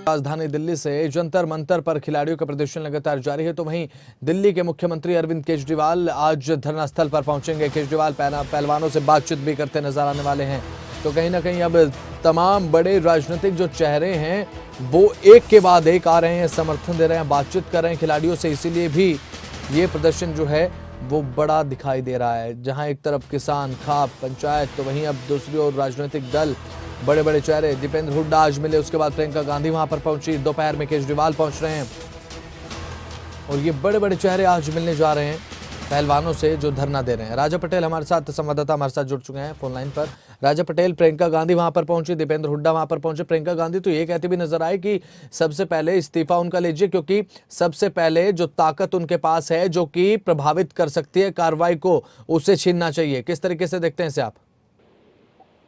राजधानी दिल्ली से जंतर मंतर पर खिलाड़ियों का प्रदर्शन लगातार जारी है, तो वहीं दिल्ली के मुख्यमंत्री अरविंद केजरीवाल आज धरना स्थल पर पहुंचेंगे। केजरीवाल पहलवानों से बातचीत भी करते नजर आने वाले हैं। तो कहीं ना कहीं अब तमाम बड़े राजनीतिक जो चेहरे हैं वो एक के बाद एक आ रहे हैं, समर्थन दे रहे हैं, बातचीत कर रहे हैं खिलाड़ियों से। इसीलिए भी ये प्रदर्शन जो है वो बड़ा दिखाई दे रहा है। जहां एक तरफ किसान, खाप, पंचायत, तो वहीं अब दूसरी ओर राजनीतिक दल, बड़े बड़े चेहरे। दीपेंद्र हुड्डा आज मिले, उसके बाद प्रियंका गांधी वहां पर पहुंची, दोपहर में केजरीवाल पहुंच रहे हैं और ये बड़े बड़े चेहरे आज मिलने जा रहे हैं पहलवानों से जो धरना दे रहे हैं। राजा पटेल हमारे साथ, संवाददाता हमारे साथ जुड़ चुके हैं फोन लाइन पर। राजा पटेल, प्रियंका गांधी वहां पर पहुंची, दीपेंद्र हुड्डा वहां पर पहुंचे। प्रियंका गांधी तो ये कहती भी नजर आए कि सबसे पहले इस्तीफा उनका लीजिए, क्योंकि सबसे पहले जो ताकत उनके पास है जो कि प्रभावित कर सकती है कार्रवाई को, उसे छीनना चाहिए। किस तरीके से देखते हैं इसे आप?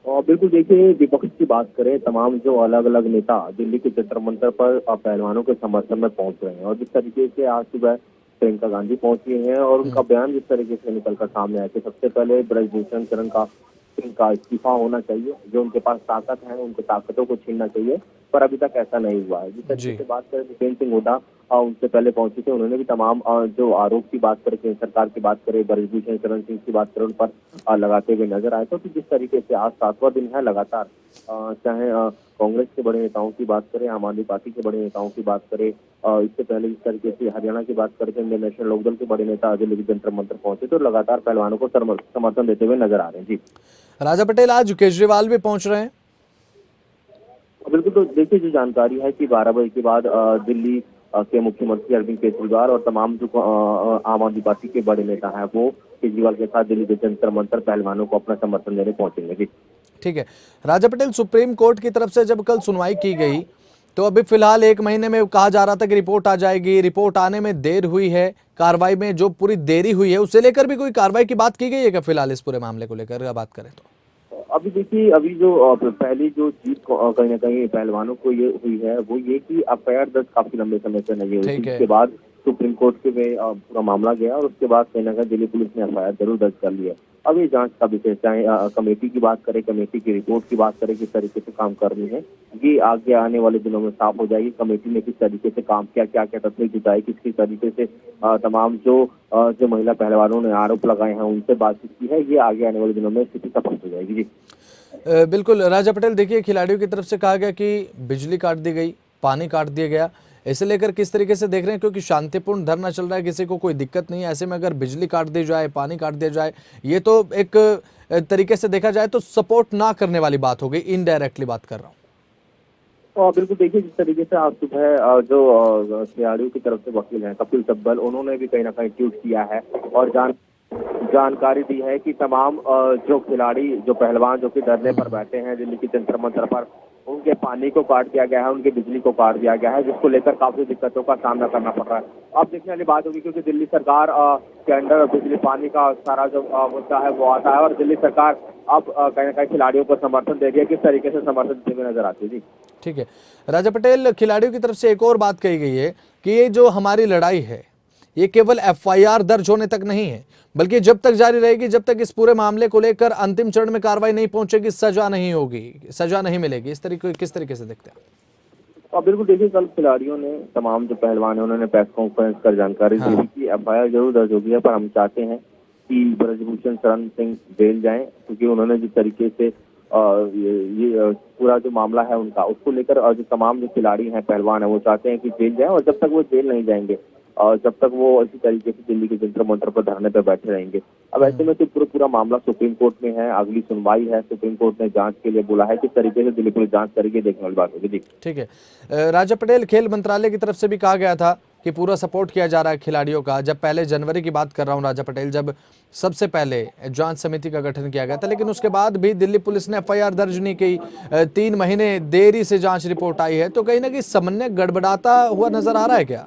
और बिल्कुल देखिए, विपक्ष की बात करें, तमाम जो अलग अलग नेता दिल्ली के जंतर मंतर पर पहलवानों के समर्थन में पहुंच रहे हैं और जिस तरीके से आज सुबह प्रियंका गांधी पहुंची हैं और उनका बयान जिस तरीके से निकलकर सामने आया कि सबसे पहले ब्रजभूषण शरण का इस्तीफा होना चाहिए, जो उनके पास ताकत है उनकी ताकतों को छीनना चाहिए, पर अभी तक ऐसा नहीं हुआ है। जिस तरीके से बात करें, दीपेंद्र सिंह हुड्डा उनसे पहले पहुंचे थे, उन्होंने भी तमाम जो आरोप की बात करें, केंद्र सरकार की बात करें, ब्रजभूषण शरण सिंह की बात करें, उन पर लगाते हुए नजर आए। तो जिस तरीके से आज 7वां दिन है लगातार, चाहे कांग्रेस के बड़े नेताओं की बात करें, आम आदमी पार्टी के बड़े नेताओं की बात करें, इससे पहले जिस तरीके से हरियाणा की बात करते हैं, इंडियन नेशनल लोकदल के बड़े नेता दिल्ली के जंतर मंतर पहुंचे, तो लगातार पहलवानों को समर्थन देते हुए नजर आ रहे हैं। जी राजा पटेल, आज केजरीवाल भी पहुंच रहे हैं? बिल्कुल, तो देखिए, जो जानकारी है कि 12 बजे के बाद दिल्ली के मुख्यमंत्री अरविंद केजरीवाल और तमाम जो आम आदमी पार्टी के बड़े नेता हैं वो केजरीवाल के साथ दिल्ली के जंतर मंतर पहलवानों को अपना समर्थन देने पहुंचेंगे। जी ठीक है राजा पटेल, सुप्रीम कोर्ट की तरफ से जब कल सुनवाई की गई तो अभी फिलहाल 1 महीने में कहा जा रहा था कि रिपोर्ट आ जाएगी, रिपोर्ट आने में देर हुई है, कार्रवाई में जो पूरी देरी हुई है उसे लेकर भी कोई कार्रवाई की बात की गई है क्या? फिलहाल इस पूरे मामले को लेकर बात करें तो अभी देखिए, अभी जो पहली जो जीत कहीं ना कहीं पहलवानों को ये हुई है वो ये कि एफआईआर दर्ज काफी लंबे समय से नहीं हुई थी। उसके बाद सुप्रीम कोर्ट के में पूरा मामला गया और उसके बाद कहीं ना कहीं दिल्ली पुलिस ने एफआईआर जरूर दर्ज कर लिया। अब ये जांच का विषय, चाहे कमेटी की बात करें, कमेटी की रिपोर्ट की बात करें, किस तरीके से काम कर रही है, ये आगे आने वाले दिनों में साफ हो जाएगी। कमेटी ने किस तरीके से काम किया, क्या क्या तथ्य जुटाए, किस तरीके से तमाम जो महिला पहलवानों ने आरोप लगाए हैं उनसे बातचीत की है, ये आगे आने वाले दिनों में स्थिति स्पष्ट हो जाएगी। जी बिल्कुल राजा पटेल, देखिए खिलाड़ियों की तरफ से कहा गया कि बिजली काट दी गई, पानी काट दिया गया, इसे लेकर किस तरीके से देख रहे हैं? क्योंकि शांतिपूर्ण धरना चल रहा है, किसी को कोई दिक्कत नहीं है, ऐसे में अगर बिजली काट दी जाए, पानी काट दिया जाए, ये तो एक तरीके से देखा जाए तो सपोर्ट ना करने वाली बात हो गई, इनडायरेक्टली बात कर रहा हूँ। बिल्कुल देखिए, जिस तरीके से आज सुबह जो खिलाड़ियों की तरफ से वकील हैं कपिल सिब्बल, उन्होंने भी कहीं ना कहीं ट्वीट किया है और जानकारी दी है कि तमाम जो खिलाड़ी, जो पहलवान जो कि धरने पर बैठे हैं दिल्ली के जंतर मंतर पर, उनके पानी को काट दिया गया है, उनकी बिजली को काट दिया गया है, जिसको लेकर काफी दिक्कतों का सामना करना पड़ रहा है। अब देखने वाली बात होगी, क्योंकि दिल्ली सरकार के अंडर बिजली पानी का सारा जो मुद्दा है वो आता है और दिल्ली सरकार अब कहीं ना कहीं खिलाड़ियों को समर्थन दे रही है। किस तरीके से समर्थन देते हुए नजर आती है? जी ठीक है राजा पटेल, खिलाड़ियों की तरफ से एक और बात कही गई है कि ये जो हमारी लड़ाई है ये केवल एफआईआर दर्ज होने तक नहीं है, बल्कि जब तक जारी रहेगी, जब तक इस पूरे मामले को लेकर अंतिम चरण में कार्रवाई नहीं पहुंचेगी, सजा नहीं होगी, सजा नहीं मिलेगी। इस तरीके किस तरीके से देखते हैं? और बिल्कुल देखिए, कल खिलाड़ियों ने, तमाम जो पहलवान है, उन्होंने प्रेस कॉन्फ्रेंस कर जानकारी दी कि एफआईआर जरूर दर्ज होगी है, पर हम चाहते हैं कि ब्रजभूषण शरण सिंह जेल जाएं, क्योंकि उन्होंने जिस तरीके से ये पूरा जो मामला है उनका, उसको लेकर जो तमाम जो खिलाड़ी हैं, पहलवान है, वो चाहते हैं कि जेल जाएं और जब तक वो जेल नहीं जाएंगे और जब तक वो इसी तरीके से दिल्ली के जंतर मंतर पर धरने पर बैठे रहेंगे। अब ऐसे में तो पूरा मामला सुप्रीम कोर्ट में है, अगली सुनवाई है, सुप्रीम कोर्ट ने जांच के लिए बोला है, किस तरीके से दिल्ली पुलिस जांच करेगी, देखने वाली बात होगी। ठीक है राजा पटेल, खेल मंत्रालय की तरफ से भी कहा गया था कि पूरा सपोर्ट किया जा रहा है खिलाड़ियों का। जब पहले जनवरी की बात कर रहा हूं राजा पटेल, जब सबसे पहले जांच समिति का गठन किया गया था, लेकिन उसके बाद भी दिल्ली पुलिस ने एफआईआर दर्ज नहीं की, 3 महीने देरी से जांच रिपोर्ट आई है, तो कहीं ना कहीं समन्वय गड़बड़ाता हुआ नजर आ रहा है क्या?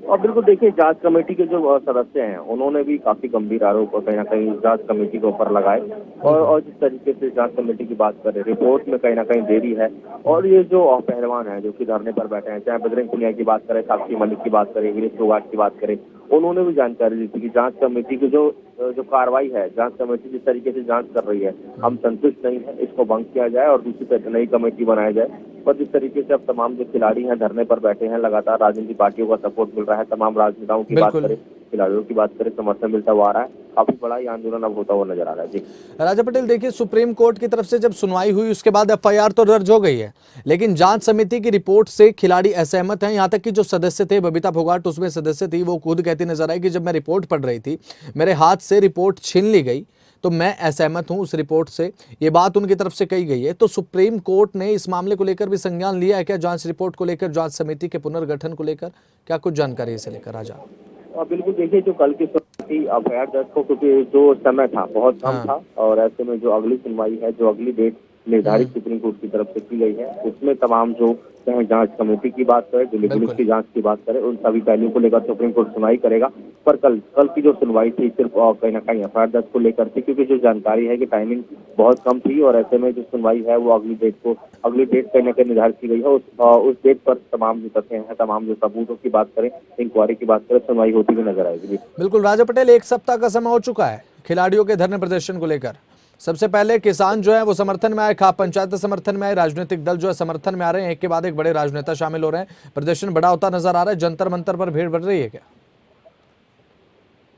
और बिल्कुल देखिए, जांच कमेटी के जो सदस्य हैं उन्होंने भी काफी गंभीर आरोप कहीं ना कहीं जांच कमेटी के ऊपर लगाए और जिस तरीके से जांच कमेटी की बात करें, रिपोर्ट में कहीं ना कहीं देरी है। और ये जो पहलवान है जो कि धरने पर बैठे हैं, चाहे बजरंग पुनिया की बात करें, साक्षी मलिक की बात करें, गिरीश फोगाट की बात करें, उन्होंने भी जानकारी दी थी कि जांच कमेटी की जो कार्रवाई है, जांच कमेटी जिस तरीके से जांच कर रही है, हम संतुष्ट नहीं है, इसको भंग किया जाए और दूसरी तरफ नई कमेटी बनाया जाए। पर जिस तरीके से अब तमाम जो खिलाड़ी हैं धरने पर बैठे हैं, लगातार राजनीतिक पार्टियों का सपोर्ट मिल रहा है, तमाम राजनेताओं की बात करें, खिलाड़ियों की बात करें, समर्थन मिलता हुआ आ रहा है, काफी बड़ा ये आंदोलन अब होता हुआ नजर आ रहा है। जी राजा पटेल, देखिए सुप्रीम कोर्ट की तरफ से जब सुनवाई हुई उसके बाद एफआईआर तो दर्ज हो गई है, लेकिन जांच समिति की रिपोर्ट से खिलाड़ी असहमत हैं। यहां तक कि जो सदस्य थे, बबीता फोगाट उसमें सदस्य थी, वो खुद कहती नजर आई कि जब मैं रिपोर्ट पढ़ रही थी मेरे हाथ से रिपोर्ट छीन ली गई, तो मैं असहमत हूं उस रिपोर्ट से। ये बात उनकी तरफ से कही गई है। तो सुप्रीम कोर्ट ने इस मामले को लेकर भी संज्ञान लिया है क्या? जांच रिपोर्ट को लेकर, जांच समिति के पुनर्गठन को लेकर क्या कुछ जानकारी इसे लेकर? राजा बिल्कुल देखिए, जो कल की सुनवाई एफआईआर दर्ज को, क्योंकि जो समय था बहुत कम था और ऐसे में जो अगली सुनवाई है, जो अगली डेट निर्धारित सुप्रीम कोर्ट की तरफ से की गई है, उसमें तमाम जो चाहे जांच कमेटी की बात करें, दिल्ली पुलिस की जांच की बात करें, उन सभी पहलुओं को लेकर सुप्रीम कोर्ट सुनवाई करेगा। पर कल की जो सुनवाई थी सिर्फ कहीं ना कहीं एफआईआर दर्ज को लेकर थी, क्योंकि जो जानकारी है कि टाइमिंग बहुत कम थी और ऐसे में जो सुनवाई है वो अगली डेट कहीं ना कहीं निर्धारित की गई है। उस डेट पर तमाम जो तथ्य हैं, तमाम जो सबूतों की बात करें, इंक्वायरी की बात करें, सुनवाई होती हुई नजर आएगी। बिल्कुल राजा पटेल, एक सप्ताह का समय हो चुका है खिलाड़ियों के धरने प्रदर्शन को लेकर। सबसे पहले किसान जो है वो समर्थन में आए, खाप पंचायत समर्थन में आए, राजनीतिक दल जो है समर्थन में आ रहे हैं, एक के बाद एक बड़े राजनेता शामिल हो रहे हैं, प्रदर्शन बड़ा होता नजर आ रहा है। जंतर मंतर पर भीड़ बढ़ रही है क्या?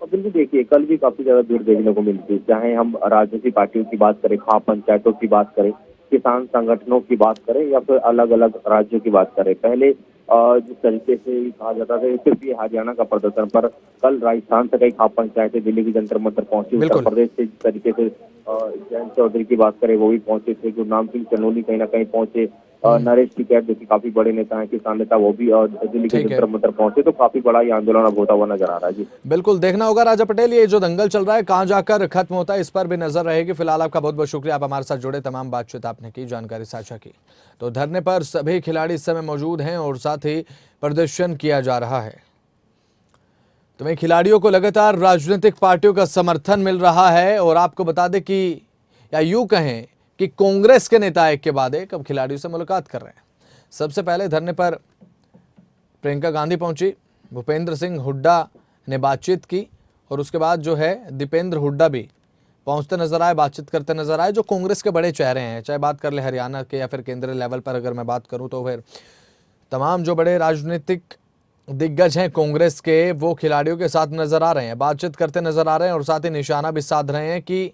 बिल्कुल देखिए, कल भी काफी ज्यादा भीड़ देखने को मिलती है, चाहे हम राजनीतिक पार्टियों की बात करें, खाप पंचायतों की बात करें, किसान संगठनों की बात करें या फिर अलग अलग राज्यों की बात करें। पहले जिस तरीके से कहा जाता था सिर्फ ये हरियाणा का प्रदर्शन, पर कल राजस्थान से कई खाप पंचायतें दिल्ली की जंतर मंतर पहुंची, उत्तर प्रदेश से जिस तरीके से जयंत चौधरी की बात करें वो भी पहुंचे थे, गुरनाम सिंह चनोली कहीं ना कहीं पहुंचे, नरेश टिकैत जो कि काफी बड़े नेता हैं, किसान नेता, वो भी दिल्ली के जंतर मंतर पहुंचे। तो काफी बड़ा ये आंदोलन अब होता हुआ नजर आ रहा है। जी बिल्कुल, देखना होगा राजा पटेल ये जो दंगल चल रहा है कहां जाकर खत्म होता है, इस पर भी नजर रहेगी। फिलहाल आपका बहुत बहुत शुक्रिया, आप हमारे साथ जुड़े, तमाम बातचीत आपने की, जानकारी साझा की। तो धरने पर सभी खिलाड़ी इस समय मौजूद हैं और साथ ही प्रदर्शन किया जा रहा है। तो वहीं खिलाड़ियों को लगातार राजनीतिक पार्टियों का समर्थन मिल रहा है और आपको बता दें कि या यूं कहें कि कांग्रेस के नेता एक के बाद एक अब खिलाड़ियों से मुलाकात कर रहे हैं। सबसे पहले धरने पर प्रियंका गांधी पहुंची, भूपेंद्र सिंह हुड्डा ने बातचीत की और उसके बाद जो है दीपेंद्र हुड्डा भी पहुंचते नजर आए, बातचीत करते नजर आए। जो कांग्रेस के बड़े चेहरे हैं, चाहे बात कर ले हरियाणा के या फिर केंद्रीय लेवल पर अगर मैं बात करूं तो फिर तमाम जो बड़े राजनीतिक दिग्गज हैं कांग्रेस के, वो खिलाड़ियों के साथ नजर आ रहे हैं, बातचीत करते नजर आ रहे हैं और साथ ही निशाना भी साध रहे हैं कि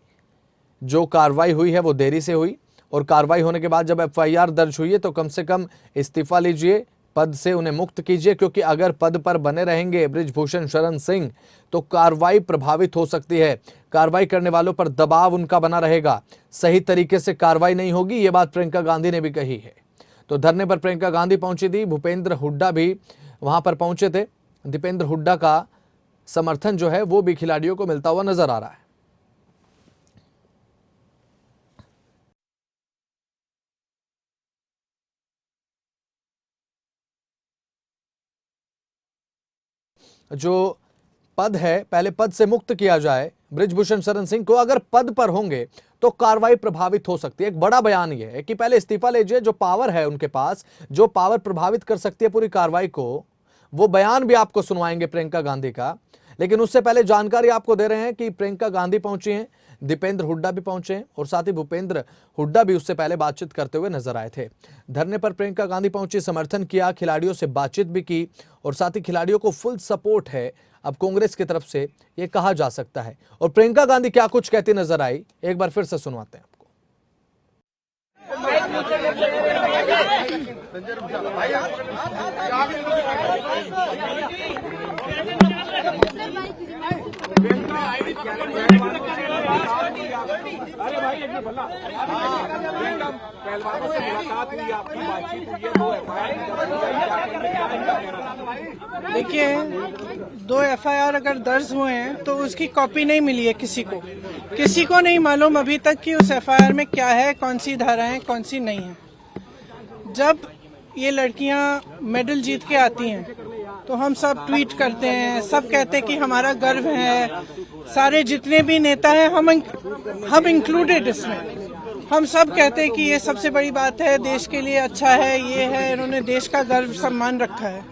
जो कार्रवाई हुई है वो देरी से हुई और कार्रवाई होने के बाद जब एफआईआर दर्ज हुई है तो कम से कम इस्तीफा लीजिए, पद से उन्हें मुक्त कीजिए, क्योंकि अगर पद पर बने रहेंगे बृजभूषण शरण सिंह तो कार्रवाई प्रभावित हो सकती है, कार्रवाई करने वालों पर दबाव उनका बना रहेगा, सही तरीके से कार्रवाई नहीं होगी। ये बात प्रियंका गांधी ने भी कही है। तो धरने पर प्रियंका गांधी पहुंची थी, भूपेंद्र हुड्डा भी वहां पर पहुंचे थे। दीपेंद्र हुड्डा का समर्थन जो है वो भी खिलाड़ियों को मिलता हुआ नजर आ रहा है। जो पद है पहले पद से मुक्त किया जाए बृजभूषण शरण सिंह को, अगर पद पर होंगे तो कार्रवाई प्रभावित हो सकती है। एक बड़ा बयान यह है कि पहले इस्तीफा लीजिए, जो पावर है उनके पास, जो पावर प्रभावित कर सकती है पूरी कार्रवाई को, वो बयान भी आपको सुनवाएंगे प्रियंका गांधी का। लेकिन उससे पहले जानकारी आपको दे रहे हैं कि प्रियंका गांधी पहुंची हैं, दीपेंद्र हुड्डा भी पहुंचे हैं और साथ ही भूपेंद्र हुड्डा भी उससे पहले बातचीत करते हुए नजर आए थे। धरने पर प्रियंका गांधी पहुंची, समर्थन किया, खिलाड़ियों से बातचीत भी की और साथ ही खिलाड़ियों को फुल सपोर्ट है अब कांग्रेस की तरफ से, ये कहा जा सकता है। और प्रियंका गांधी क्या कुछ कहती नजर आई, एक बार फिर से सुनवाते हैं आपको। अरे भाई एक मिनट पहलवानों से मुलाकात हुई, आपकी बातचीत हुई है, दो एफआईआर। देखिए, 2 एफआईआर अगर दर्ज हुए हैं तो उसकी कॉपी नहीं मिली है किसी को नहीं मालूम अभी तक कि उस एफआईआर में क्या है, कौन सी धाराएं कौन सी नहीं है। जब ये लड़कियां मेडल जीत के आती हैं तो हम सब ट्वीट करते हैं, सब कहते हैं कि हमारा गर्व है। सारे जितने भी नेता हैं हम इंक्लूडेड इसमें, हम सब कहते हैं कि ये सबसे बड़ी बात है, देश के लिए अच्छा है, ये है, इन्होंने देश का गर्व सम्मान रखा है।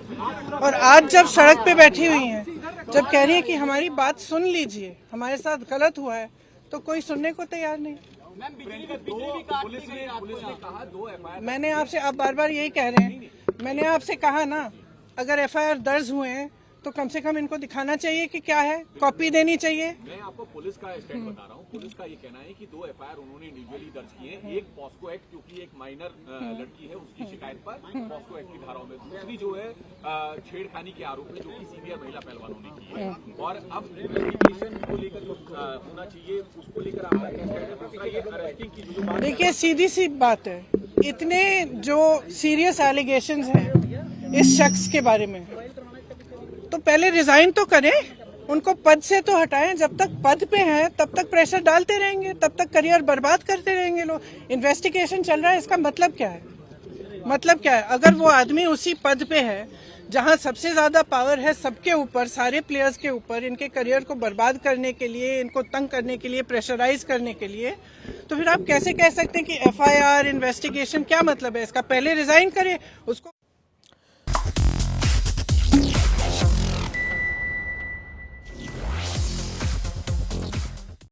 और आज जब सड़क पे बैठी हुई हैं, जब कह रही है कि हमारी बात सुन लीजिए, हमारे साथ गलत हुआ है, तो कोई सुनने को तैयार नहीं। मैंने आपसे, आप बार बार यही कह रहे हैं, मैंने आपसे कहा ना, अगर एफआईआर दर्ज हुए हैं तो कम से कम इनको दिखाना चाहिए कि क्या है, कॉपी देनी चाहिए। मैं आपको पुलिस का स्टैंड बता रहा हूँ। पुलिस का ये कहना है कि 2 एफआईआर उन्होंने इंडिविजुअली दर्ज किए हैं। एक पॉस्को एक्ट, क्योंकि एक माइनर लड़की है उसकी शिकायत पर पॉस्को एक्ट की धाराओं में, दूसरी जो है छेड़खानी के आरोप में, जो कि सीनियर महिला पहलवानों ने की है। और अब इन्वेस्टिगेशन को लेकर जो होना चाहिए उसको लेकर आपका क्या स्टैंड है? दूसरा ये अरेस्टिंग की जो बात, देखिए सीधी सी बात है, इतने जो सीरियस एलिगेशंस हैं इस शख्स के बारे में, तो पहले रिजाइन तो करें, उनको पद से तो हटाएं। जब तक पद पे हैं तब तक प्रेशर डालते रहेंगे, तब तक करियर बर्बाद करते रहेंगे लोग। इन्वेस्टिगेशन चल रहा है, इसका मतलब क्या है? मतलब क्या है? अगर वो आदमी उसी पद पे है जहां सबसे ज्यादा पावर है सबके ऊपर, सारे प्लेयर्स के ऊपर, इनके करियर को बर्बाद करने के लिए, इनको तंग करने के लिए, प्रेशराइज करने के लिए, तो फिर आप कैसे कह सकते हैं कि एफआईआर इन्वेस्टिगेशन? क्या मतलब है इसका? पहले रिजाइन करे उसको।